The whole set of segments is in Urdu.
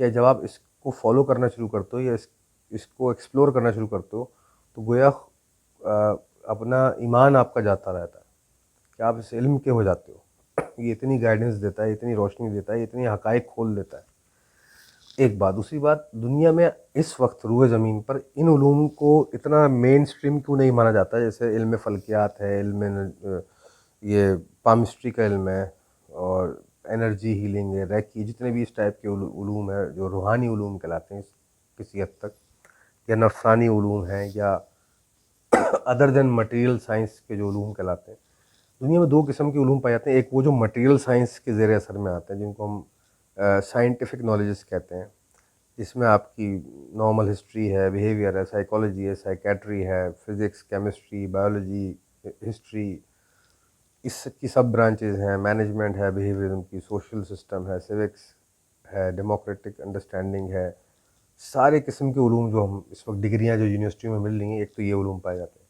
کہ جب آپ اس کو فالو کرنا شروع کرتے ہو یا اس کو ایکسپلور کرنا شروع کرتے ہو تو گویا اپنا ایمان آپ کا جاتا رہتا ہے کہ آپ اس علم کے ہو جاتے ہو. یہ اتنی گائیڈنس دیتا ہے, اتنی روشنی دیتا ہے, اتنی حقائق کھول دیتا ہے. ایک بات. دوسری بات, دنیا میں اس وقت روئے زمین پر ان علوم کو اتنا مین اسٹریم کیوں نہیں مانا جاتا, جیسے علم فلکیات ہے, علم یہ پامسٹری کا علم ہے, اور انرجی ہیلنگ ہے, ریکی, جتنے بھی اس ٹائپ کے علوم ہیں جو روحانی علوم کہلاتے ہیں کسی حد تک, یا نفسانی علوم ہیں, یا ادر دین مٹیریل سائنس کے جو علوم کہلاتے ہیں. دنیا میں دو قسم کے علوم پائے جاتے ہیں. ایک وہ جو مٹیریل سائنس کے زیر اثر میں آتے ہیں, جن کو ہم سائنٹیفک نالجز کہتے ہیں, جس میں آپ کی نارمل ہسٹری ہے, بیہیویئر ہے, سائیکالوجی ہے, سائیکیٹری ہے, فزکس, کیمسٹری, بایولوجی, ہسٹری, اس کی سب برانچز ہیں, مینجمنٹ ہے, بیہیویئرزم کی, سوشل سسٹم ہے, سیوکس ہے, ڈیموکریٹک انڈرسٹینڈنگ ہے. سارے قسم کے علوم جو ہم اس وقت ڈگریاں جو یونیورسٹیوں میں مل رہی ہیں, ایک تو یہ علوم پائے جاتے ہیں.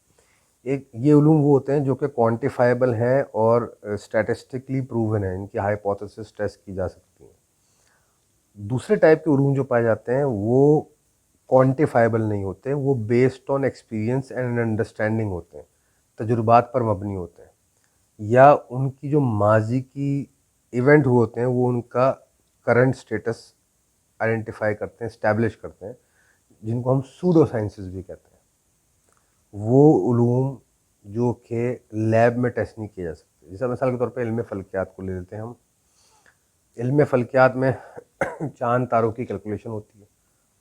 ایک یہ علوم وہ ہوتے ہیں جو کہ کوانٹیفائبل ہیں اور اسٹیٹسٹکلی پروون ہیں, ان کی ہائپوتھیسس ٹیسٹ کی جا سکتی ہیں. دوسرے ٹائپ کے علوم جو پائے جاتے ہیں وہ کوانٹیفائبل نہیں ہوتے, وہ based on experience and understanding ہوتے ہیں, تجربات پر مبنی ہوتے ہیں, یا ان کی جو ماضی کی ایونٹ ہوئے ہوتے ہیں وہ ان کا کرنٹ سٹیٹس آئیڈینٹیفائی کرتے ہیں, اسٹیبلش کرتے ہیں, جن کو ہم سوڈو سائنسز بھی کہتے ہیں. وہ علوم جو کہ لیب میں ٹیسٹ نہیں کیے جا سکتے. جیسا مثال کے طور پہ علم فلکیات کو لے لیتے ہیں ہم. علم فلکیات میں چاند تاروں کی کیلکولیشن ہوتی ہے,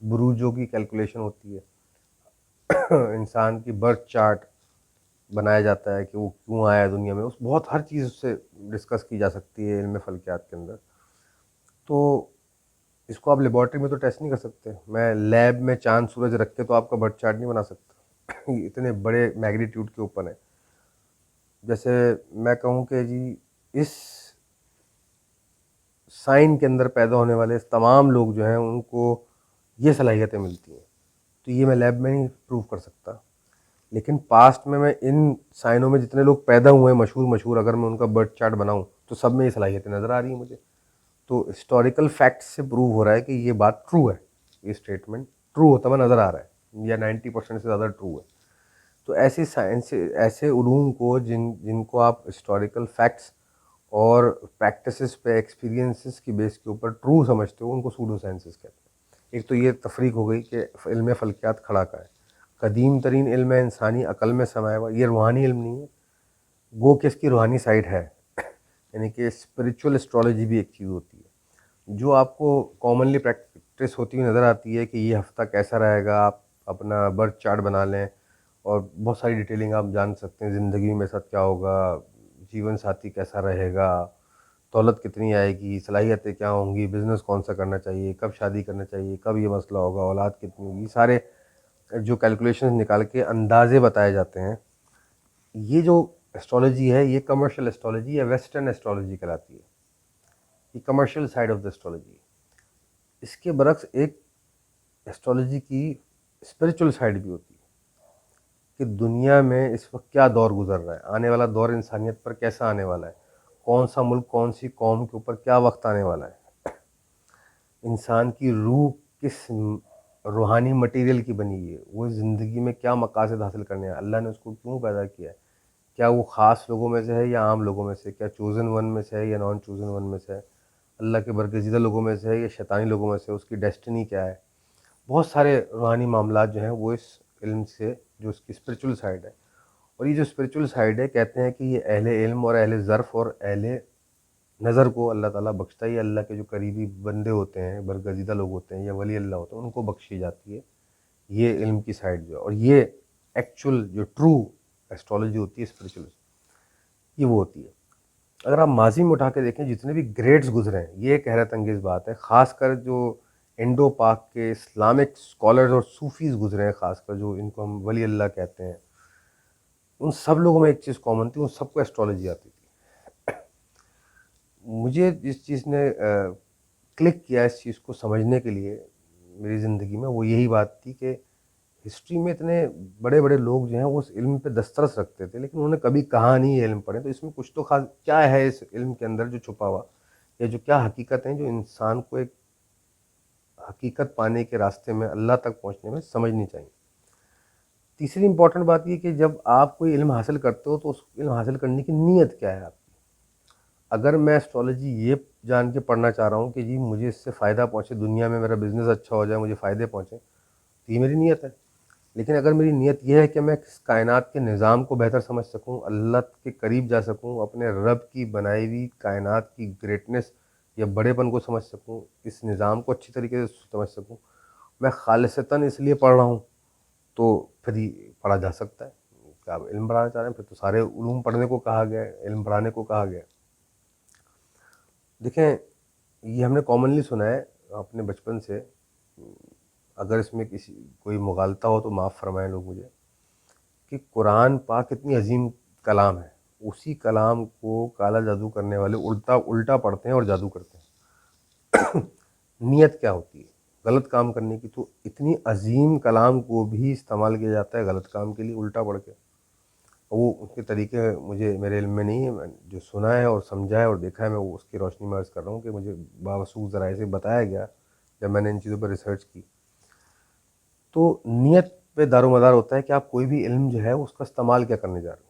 بروجوں کی کیلکولیشن ہوتی ہے, انسان کی برتھ چارٹ بنایا جاتا ہے کہ وہ کیوں آیا دنیا میں, اس بہت ہر چیز اس سے ڈسکس کی جا سکتی ہے علم فلکیات کے اندر. تو اس کو آپ لیبارٹری میں تو ٹیسٹ نہیں کر سکتے. میں لیب میں چاند سورج رکھ کے تو آپ کا برتھ چارٹ نہیں بنا سکتا, اتنے بڑے میگنیٹیوڈ کے اوپر ہے. جیسے میں کہوں کہ جی اس سائن کے اندر پیدا ہونے والے تمام لوگ جو ہیں ان کو یہ صلاحیتیں ملتی ہیں, تو یہ میں لیب میں نہیں پروو کر سکتا. لیکن پاسٹ میں ان سائنوں میں جتنے لوگ پیدا ہوئے ہیں مشہور, اگر میں ان کا برتھ چارٹ بناؤں تو سب میں یہ صلاحیتیں نظر آ رہی ہیں مجھے. تو ہسٹوریکل فیکٹ سے پروو ہو رہا ہے کہ یہ بات ٹرو ہے, یہ اسٹیٹمنٹ ٹرو ہوتا ہوا نظر آ رہا ہے, یا 90% سے زیادہ ٹرو ہے. تو ایسی سائنس, ایسے علوم کو جن کو آپ ہسٹوریکل فیکٹس اور پریکٹسز پہ ایکسپیرینسز کی بیس کے اوپر ٹرو سمجھتے ہو, ان کو سوڈو سائنسز کہتے ہیں. ایک تو یہ تفریق ہو گئی کہ علم فلکیات کھڑا کا ہے, قدیم ترین علم ہے, انسانی عقل میں سمایا ہوا, یہ روحانی علم نہیں ہے, گو کہ اس کی روحانی سائڈ ہے. یعنی کہ اسپریچول اسٹرالوجی بھی ایک چیز ہوتی ہے جو آپ کو کامنلی پریکٹس ہوتی ہوئی نظر آتی ہے کہ یہ ہفتہ کیسا رہے گا, آپ اپنا برتھ چارٹ بنا لیں اور بہت ساری ڈیٹیلنگ آپ جان سکتے ہیں, زندگی میں میرے ساتھ کیا ہوگا, جیون ساتھی کیسا رہے گا, دولت کتنی آئے گی, صلاحیتیں کیا ہوں گی, بزنس کون سا کرنا چاہیے, کب شادی کرنا چاہیے, کب یہ مسئلہ ہوگا, اولاد کتنی ہوگی, سارے جو کیلکولیشنز نکال کے اندازے بتائے جاتے ہیں. یہ جو اسٹرالوجی ہے یہ کمرشل اسٹرالوجی یا ویسٹرن اسٹرالوجی کہلاتی ہے, یہ commercial side of the astrology. اس کے برعکس ایک اسٹرالوجی کی اسپریچول سائڈ بھی ہوتی ہے کہ دنیا میں اس وقت کیا دور گزر رہا ہے, آنے والا دور انسانیت پر کیسا آنے والا ہے, کون سا ملک کون سی قوم کے اوپر کیا وقت آنے والا ہے, انسان کی روح کس روحانی مٹیریل کی بنی ہوئی ہے, وہ زندگی میں کیا مقاصد حاصل کرنے ہیں, اللہ نے اس کو کیوں پیدا کیا ہے, کیا وہ خاص لوگوں میں سے ہے یا عام لوگوں میں سے, کیا چوزن ون میں سے ہے یا نان چوزن ون میں سے ہے, اللہ کے برگزیدہ لوگوں میں سے ہے یا شیطانی لوگوں میں سے, اس کی ڈیسٹنی کیا ہے. بہت سارے روحانی معاملات جو ہیں وہ اس علم سے, جو اس کی اسپریچول سائڈ ہے. اور یہ جو اسپریچول سائڈ ہے کہتے ہیں کہ یہ اہل علم اور اہل ظرف اور اہل نظر کو اللہ تعالیٰ بخشتا ہے, یا اللہ کے جو قریبی بندے ہوتے ہیں, برگزیدہ لوگ ہوتے ہیں یا ولی اللہ ہوتے ہیں, ان کو بخشی جاتی ہے یہ علم کی سائڈ جو ہے. اور یہ ایکچول جو ٹرو ایسٹرالوجی ہوتی ہے اسپریچول, یہ وہ ہوتی ہے. اگر آپ ماضی میں اٹھا کے دیکھیں جتنے بھی گریڈز گزرے ہیں, یہ ایک حیرت انگیز بات ہے, خاص کر جو انڈو پاک کے اسلامک اسکالرز اور صوفیز گزرے ہیں, خاص کر جو ان کو ہم ولی اللہ کہتے ہیں, ان سب لوگوں میں ایک چیز کامن تھی, ان سب کو ایسٹرالوجی آتی تھی. مجھے جس چیز نے کلک کیا اس چیز کو سمجھنے کے لیے میری زندگی میں, وہ یہی بات تھی کہ ہسٹری میں اتنے بڑے بڑے لوگ جو ہیں وہ اس علم پہ دسترس رکھتے تھے, لیکن انہوں نے کبھی کہا نہیں یہ علم پڑھیں, تو اس میں کچھ تو خاص کیا ہے اس علم کے اندر جو چھپا ہوا, یا جو کیا حقیقت ہیں جو انسان کو ایک حقیقت پانے کے راستے میں اللہ تک پہنچنے میں سمجھنی چاہیے۔ تیسری امپورٹنٹ بات یہ کہ جب آپ کوئی علم حاصل کرتے ہو تو اس علم حاصل کرنے کی نیت کیا ہے آپ کی۔ اگر میں اسٹرالوجی یہ جان کے پڑھنا چاہ رہا ہوں کہ جی مجھے اس سے فائدہ پہنچے، دنیا میں میرا بزنس اچھا ہو جائے، مجھے فائدے پہنچیں، تو یہ میری نیت ہے۔ لیکن اگر میری نیت یہ ہے کہ میں اس کائنات کے نظام کو بہتر سمجھ سکوں، اللہ کے قریب جا سکوں، اپنے رب کی بنائی ہوئی کائنات کی گریٹنس یا بڑے پن کو سمجھ سکوں، اس نظام کو اچھی طریقے سے سمجھ سکوں، میں خالصتاً اس لیے پڑھ رہا ہوں، تو پھر یہ پڑھا جا سکتا ہے۔ کہ آپ علم پڑھانا چاہ رہے ہیں پھر تو سارے علوم پڑھنے کو کہا گیا ہے، علم پڑھانے کو کہا گیا ہے۔ دیکھیں یہ ہم نے کامنلی سنا ہے اپنے بچپن سے، اگر اس میں کوئی مغالطہ ہو تو معاف فرمائیں لوگ مجھے، کہ قرآن پاک اتنی عظیم کلام ہے، اسی کلام کو کالا جادو کرنے والے الٹا پڑھتے ہیں اور جادو کرتے ہیں۔ نیت کیا ہوتی ہے غلط کام کرنے کی، تو اتنی عظیم کلام کو بھی استعمال کیا جاتا ہے غلط کام کے لیے الٹا پڑھ کے۔ وہ ان کے طریقے مجھے میرے علم میں نہیں ہے، میں جو سنا ہے اور سمجھا ہے اور دیکھا ہے میں وہ اس کی روشنی میں عرض کر رہا ہوں کہ مجھے باوثوق ذرائع سے بتایا گیا جب میں نے ان چیزوں پر ریسرچ کی۔ تو نیت پہ دار و مدار ہوتا ہے کہ آپ کوئی بھی علم جو ہے اس کا استعمال کیا کرنے جا رہے ہیں۔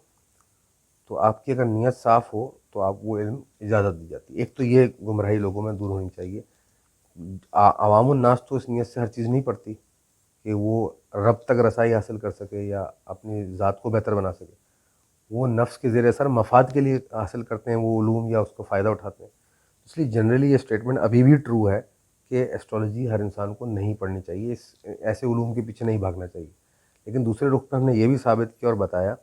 تو آپ کی اگر نیت صاف ہو تو آپ وہ علم اجازت دی جاتی ہے۔ ایک تو یہ گمراہی لوگوں میں دور ہونی چاہیے۔ عوام الناس تو اس نیت سے ہر چیز نہیں پڑتی کہ وہ رب تک رسائی حاصل کر سکے یا اپنی ذات کو بہتر بنا سکے، وہ نفس کے زیر اثر مفاد کے لیے حاصل کرتے ہیں وہ علوم یا اس کو فائدہ اٹھاتے ہیں۔ اس لیے جنرلی یہ اسٹیٹمنٹ ابھی بھی ٹرو ہے کہ ایسٹرالوجی ہر انسان کو نہیں پڑھنی چاہیے، ایسے علوم کے پیچھے نہیں بھاگنا چاہیے۔ لیکن دوسرے رخ پہ ہم نے یہ بھی ثابت کیا اور بتایا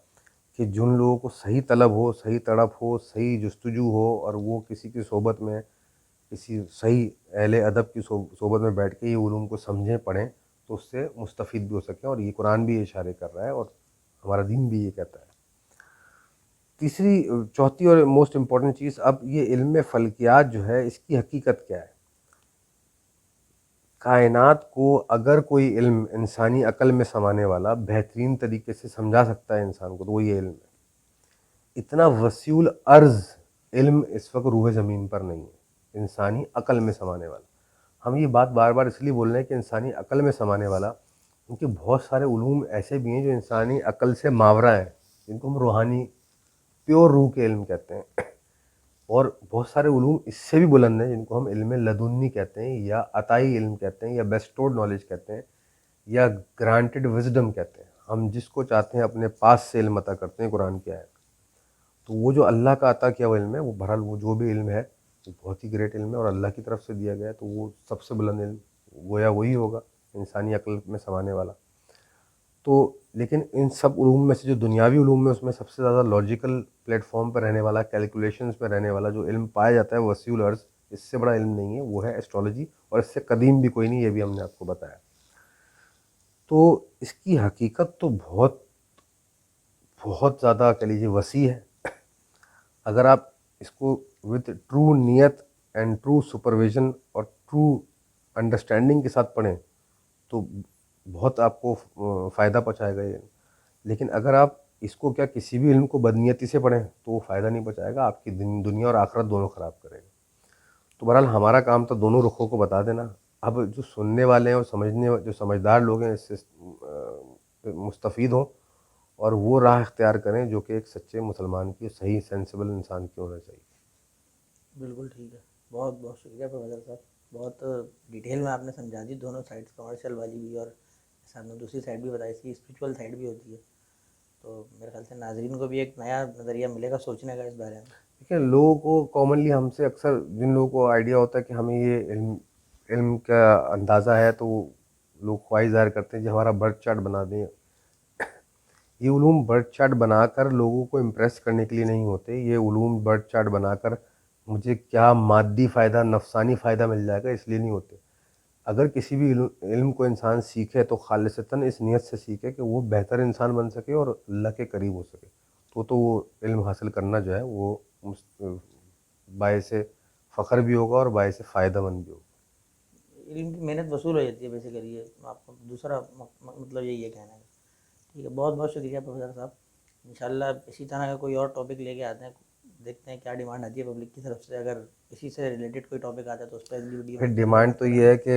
کہ جن لوگوں کو صحیح طلب ہو، صحیح تڑپ ہو، صحیح جستجو ہو، اور وہ کسی کی صحبت میں، کسی صحیح اہل ادب کی صحبت میں بیٹھ کے یہ علوم کو سمجھیں پڑھیں تو اس سے مستفید بھی ہو سکیں، اور یہ قرآن بھی یہ اشارے کر رہا ہے اور ہمارا دین بھی یہ کہتا ہے۔ چوتھی اور موسٹ امپورٹنٹ چیز، اب یہ علم فلکیات جو ہے اس کی حقیقت کیا ہے۔ کائنات کو اگر کوئی علم انسانی عقل میں سمانے والا بہترین طریقے سے سمجھا سکتا ہے انسان کو تو وہ یہ علم ہے۔ اتنا وسیع العرض علم اس وقت روح زمین پر نہیں ہے انسانی عقل میں سمانے والا۔ ہم یہ بات بار بار اس لیے بول رہے ہیں کہ انسانی عقل میں سمانے والا، کیونکہ بہت سارے علوم ایسے بھی ہیں جو انسانی عقل سے ماورا ہیں، جن کو ہم روحانی پیور روح کے علم کہتے ہیں، اور بہت سارے علوم اس سے بھی بلند ہیں جن کو ہم علم لدنی کہتے ہیں یا عطائی علم کہتے ہیں یا بیسٹورڈ نالج کہتے ہیں یا گرانٹڈ وزڈم کہتے ہیں۔ ہم جس کو چاہتے ہیں اپنے پاس سے علم عطا کرتے ہیں قرآن کی آیت۔ تو وہ جو اللہ کا عطا کیا ہوا علم ہے، وہ بہرحال وہ جو بھی علم ہے وہ بہت ہی گریٹ علم ہے اور اللہ کی طرف سے دیا گیا ہے، تو وہ سب سے بلند علم گویا وہی ہوگا انسانی عقل میں سمانے والا۔ تو لیکن ان سب علوم میں سے جو دنیاوی علوم میں اس میں سب سے زیادہ لاجیکل پلیٹ فارم پہ رہنے والا، کیلکولیشنز پہ رہنے والا جو علم پایا جاتا ہے وسیع العرض، اس سے بڑا علم نہیں ہے، وہ ہے ایسٹرالوجی، اور اس سے قدیم بھی کوئی نہیں، یہ بھی ہم نے آپ کو بتایا۔ تو اس کی حقیقت تو بہت بہت زیادہ کہہ لیجیے وسیع ہے۔ اگر آپ اس کو وتھ ٹرو نیت اینڈ ٹرو سپرویژن اور ٹرو انڈرسٹینڈنگ کے ساتھ پڑھیں تو بہت آپ کو فائدہ پہنچائے گا یہ۔ لیکن اگر آپ اس کو کسی بھی علم کو بدنیتی سے پڑھیں تو وہ فائدہ نہیں پہنچائے گا، آپ کی دنیا اور آخرت دونوں خراب کرے گا۔ تو بہرحال ہمارا کام تو دونوں رخوں کو بتا دینا۔ اب جو سننے والے ہیں اور جو سمجھدار لوگ ہیں اس سے مستفید ہوں اور وہ راہ اختیار کریں جو کہ ایک سچے مسلمان کی، صحیح سینسیبل انسان کی ہونا چاہیے۔ بالکل ٹھیک ہے، بہت بہت شکریہ پروفیسر صاحب، بہت ڈیٹیل میں آپ نے سمجھا دی دونوں سائڈس، کمرشل والی بھی اور ساتھ میں دوسری سائڈ بھی بتائی، اس کی اسپریچول سائڈ بھی ہوتی ہے۔ تو میرے خیال سے ناظرین کو بھی ایک نیا نظریہ ملے گا سوچنے کا اس بارے میں۔ دیکھیں لوگوں کو کامنلی ہم سے اکثر جن لوگوں کو آئیڈیا ہوتا ہے کہ ہمیں یہ علم کا اندازہ ہے تو لوگ خواہش ظاہر کرتے ہیں کہ ہمارا برتھ چارٹ بنا دیں۔ یہ علوم برتھ چارٹ بنا کر لوگوں کو امپریس کرنے کے لیے نہیں ہوتے، یہ علوم برتھ چارٹ بنا کر مجھے کیا مادی فائدہ، نفسانی فائدہ مل جائے گا اس لیے نہیں ہوتے۔ اگر کسی بھی علم کو انسان سیکھے تو خالصتاً اس نیت سے سیکھے کہ وہ بہتر انسان بن سکے اور اللہ کے قریب ہو سکے، تو وہ علم حاصل کرنا جو ہے وہ باعث فخر بھی ہوگا اور باعث فائدہ مند بھی ہوگا۔ علم کی محنت وصول ہو جاتی ہے بیسیکلی، یہ آپ کو دوسرا مطلب یہی ہے کہنا ہے۔ ٹھیک ہے، بہت بہت شکریہ پروفیسر صاحب، انشاءاللہ اسی طرح کا کوئی اور ٹاپک لے کے آتے ہیں، دیکھتے ہیں کیا ڈیمانڈ آتی ہے پبلک کی طرف سے، اگر اسی سے ریلیٹڈ کوئی ٹاپک آتا ہے تو اس پہ اگلی ویڈیو پھر میں ڈیمانڈ تو یہ ہے کہ